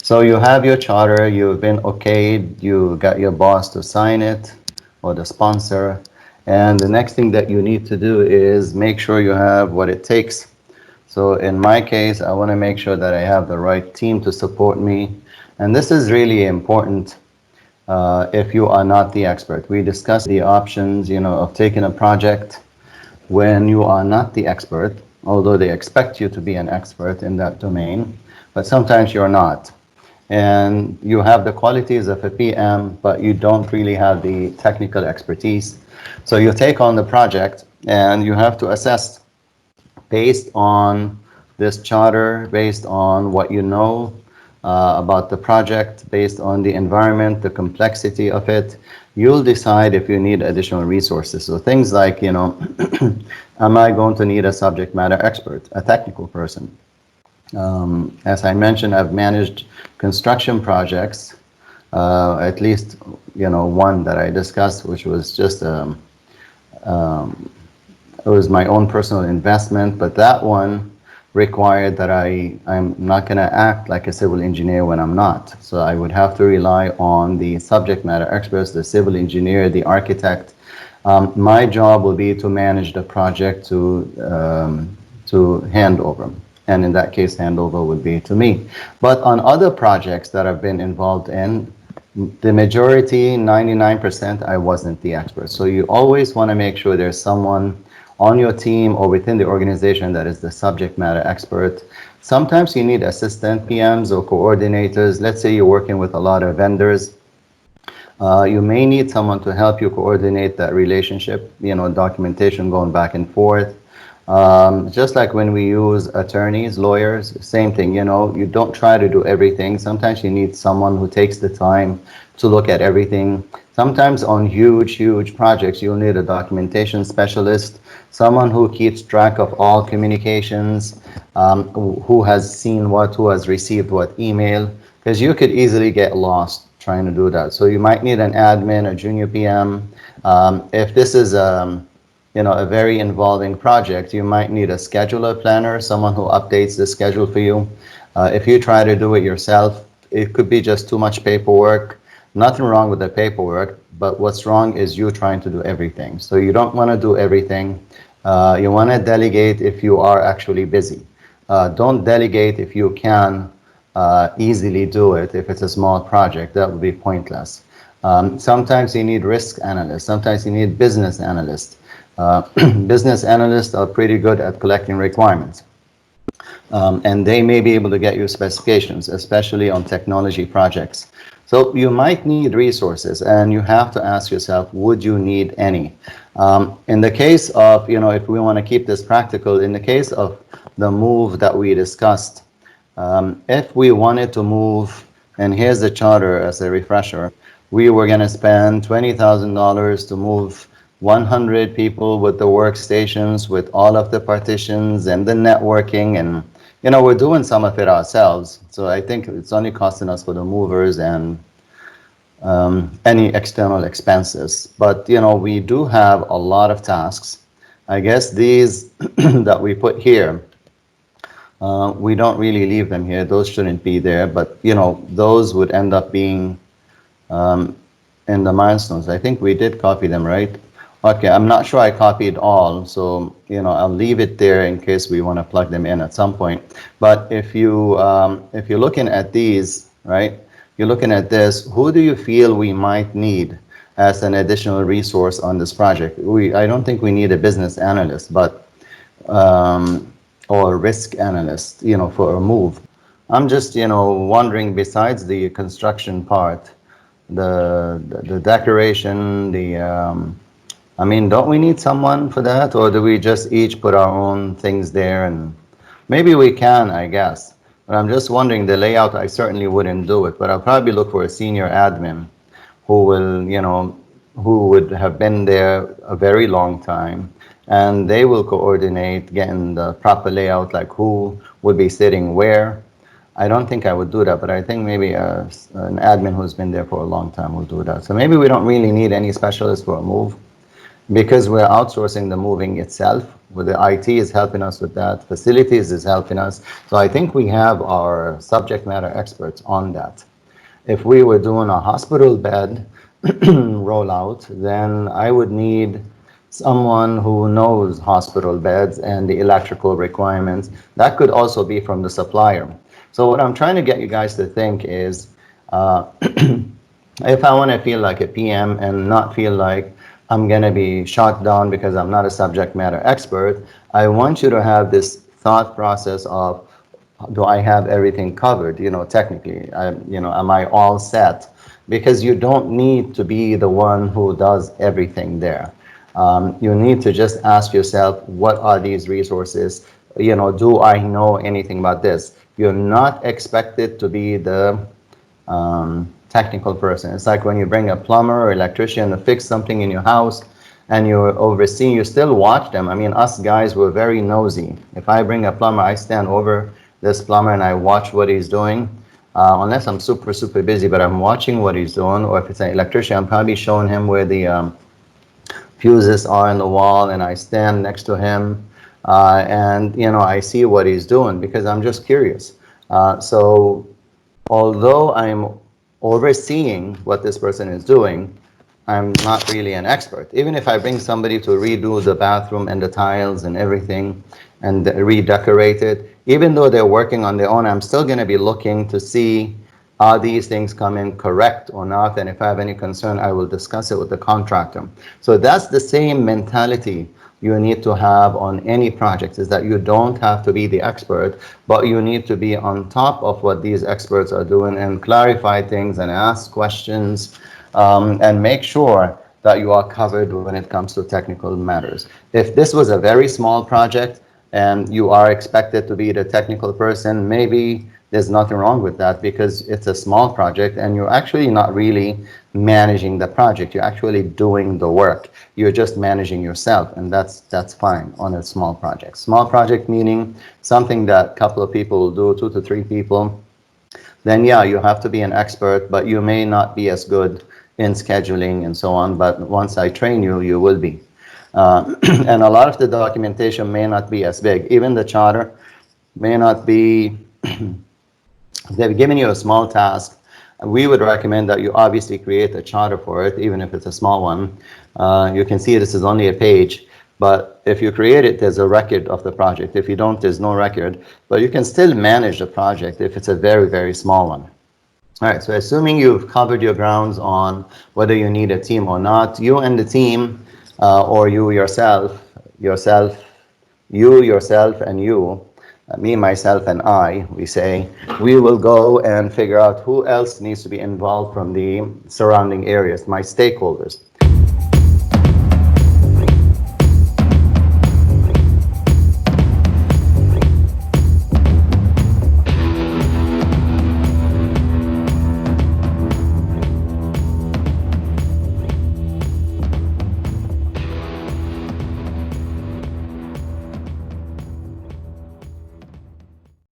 So you have your charter, you've been okayed, you got your boss to sign it or the sponsor. And the next thing that you need to do is make sure you have what it takes. So in my case, I want to make sure that I have the right team to support me. And this is really important if you are not the expert. We discussed the options, of taking a project when you are not the expert, although they expect you to be an expert in that domain, but sometimes you're not. And you have the qualities of a PM, but you don't really have the technical expertise. So you take on the project and you have to assess based on this charter, based on what you know about the project, based on the environment, the complexity of it, you'll decide if you need additional resources. So things like, am I going to need a subject matter expert, a technical person? As I mentioned, I've managed construction projects, at least, one that I discussed, which was just it was my own personal investment, but that one required that I'm not going to act like a civil engineer when I'm not. So I would have to rely on the subject matter experts, the civil engineer, the architect. My job will be to manage the project to hand over. And in that case, handover would be to me. But on other projects that I've been involved in, the majority, 99%, I wasn't the expert. So you always want to make sure there's someone on your team or within the organization that is the subject matter expert. Sometimes you need assistant PMs or coordinators. Let's say you're working with a lot of vendors. You may need someone to help you coordinate that relationship, documentation going back and forth. Just like when we use attorneys, lawyers, same thing, you don't try to do everything. Sometimes you need someone who takes the time to look at everything. Sometimes on huge projects, you'll need a documentation specialist, someone who keeps track of all communications, who has seen what, who has received what email, because you could easily get lost trying to do that. So you might need an admin, a junior PM. If this is a very involving project, you might need a scheduler planner, someone who updates the schedule for you. If you try to do it yourself, it could be just too much paperwork. Nothing wrong with the paperwork, but what's wrong is you trying to do everything. So you don't want to do everything. You want to delegate if you are actually busy. Don't delegate if you can easily do it. If it's a small project, that would be pointless. Sometimes you need risk analysts. Sometimes you need business analysts. Business analysts are pretty good at collecting requirements. And they may be able to get you specifications, especially on technology projects. So you might need resources, and you have to ask yourself, would you need any? In the case of, if we want to keep this practical, in the case of the move that we discussed, if we wanted to move, and here's the charter as a refresher, we were going to spend $20,000 to move 100 people with the workstations, with all of the partitions and the networking, and we're doing some of it ourselves. So I think it's only costing us for the movers and any external expenses. But we do have a lot of tasks. I guess these that we put here, we don't really leave them here. Those shouldn't be there, but those would end up being in the milestones. I think we did copy them, right? Okay, I'm not sure I copied all, so I'll leave it there in case we want to plug them in at some point. But if you're looking at these, right? You're looking at this. Who do you feel we might need as an additional resource on this project? I don't think we need a business analyst, but or risk analyst, for a move. I'm just wondering, besides the construction part, the decoration, don't we need someone for that, or do we just each put our own things there? And maybe we can, I guess. But I'm just wondering, the layout, I certainly wouldn't do it, but I'll probably look for a senior admin who will, who would have been there a very long time, and they will coordinate getting the proper layout, like who would be sitting where. I don't think I would do that, but I think maybe an admin who's been there for a long time will do that. So maybe we don't really need any specialists for a move. because we're outsourcing the moving itself, with the IT is helping us with that, facilities is helping us. So I think we have our subject matter experts on that. If we were doing a hospital bed rollout, then I would need someone who knows hospital beds and the electrical requirements. That could also be from the supplier. So what I'm trying to get you guys to think is, if I want to feel like a PM and not feel like I'm going to be shot down because I'm not a subject matter expert, I want you to have this thought process of, do I have everything covered? Technically, am I all set? Because you don't need to be the one who does everything there. You need to just ask yourself, what are these resources? Do I know anything about this? You're not expected to be the technical person. It's like when you bring a plumber or electrician to fix something in your house and you're overseeing, you still watch them. I mean, us guys were very nosy. If I bring a plumber, I stand over this plumber and I watch what he's doing. Unless I'm super, super busy, but I'm watching what he's doing. Or if it's an electrician, I'm probably showing him where the fuses are in the wall, and I stand next to him, and I see what he's doing because I'm just curious. So although I'm overseeing what this person is doing, I'm not really an expert. Even if I bring somebody to redo the bathroom and the tiles and everything and redecorate it, even though they're working on their own, I'm still going to be looking to see, are these things coming correct or not? And if I have any concern, I will discuss it with the contractor. So that's the same mentality you need to have on any project, is that you don't have to be the expert, but you need to be on top of what these experts are doing and clarify things and ask questions, and make sure that you are covered when it comes to technical matters. If this was a very small project and you are expected to be the technical person, maybe there's nothing wrong with that because it's a small project and you're actually not really managing the project. You're actually doing the work. You're just managing yourself, and that's fine on a small project. Small project meaning something that a couple of people will do, 2 to 3 people. Then yeah, you have to be an expert, but you may not be as good in scheduling and so on. But once I train you, you will be. And a lot of the documentation may not be as big. Even the charter may not be, they've given you a small task. We would recommend that you obviously create a charter for it, even if it's a small one. You can see this is only a page, but if you create it, there's a record of the project. If you don't, there's no record, but you can still manage the project if it's a very, very small one. All right, so assuming you've covered your grounds on whether you need a team or not, you and the team, or you yourself, and you, me, myself, and I, we say, we will go and figure out who else needs to be involved from the surrounding areas, my stakeholders.